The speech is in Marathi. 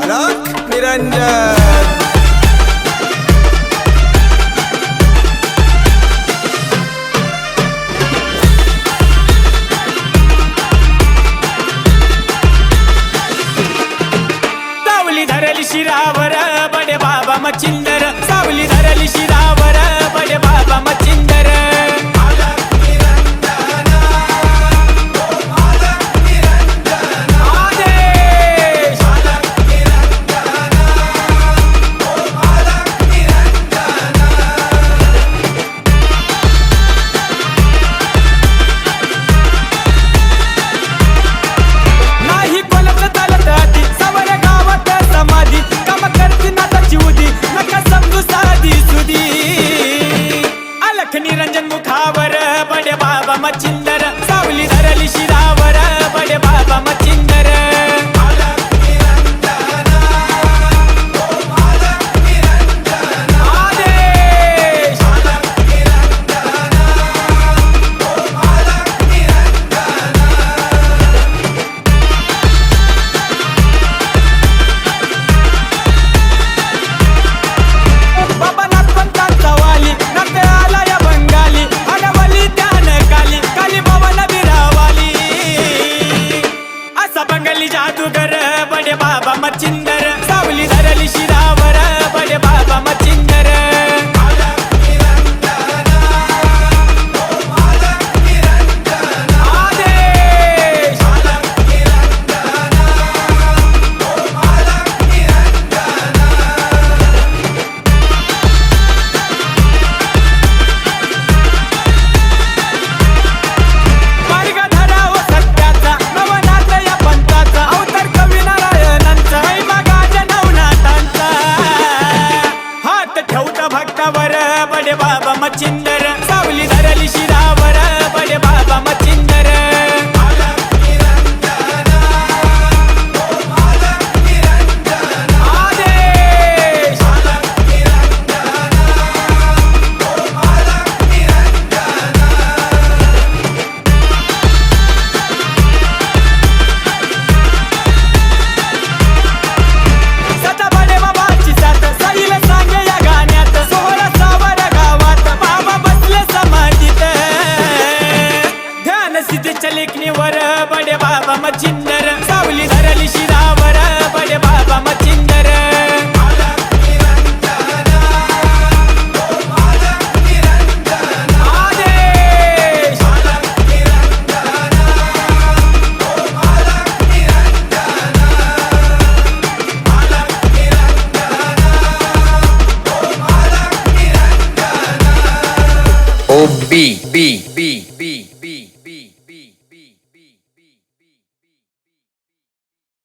अलख निरंजन सावली धरली शिरावर बडे बाबा मच्छिंदर सावली धरली शिरावर बडे बाबा मच्छिंदर निरंजन मुखावर बडे बाबा मच्छिंदर सावली धरली शिरावर बडे बाबा मच्छिंदर जादूगर बडे बाबा मच्छिंदर सावली धरली शिरावर बडे बाबा मच्छिंदर बडे बाबा मच्छिंदर सावली धरली शिरावर बडे बाबा मच्छिंदर लेखनीवर बडे बाबा मच्छिंदर सावली धरली शिरावर बडे बाबा मच्छिंदर OB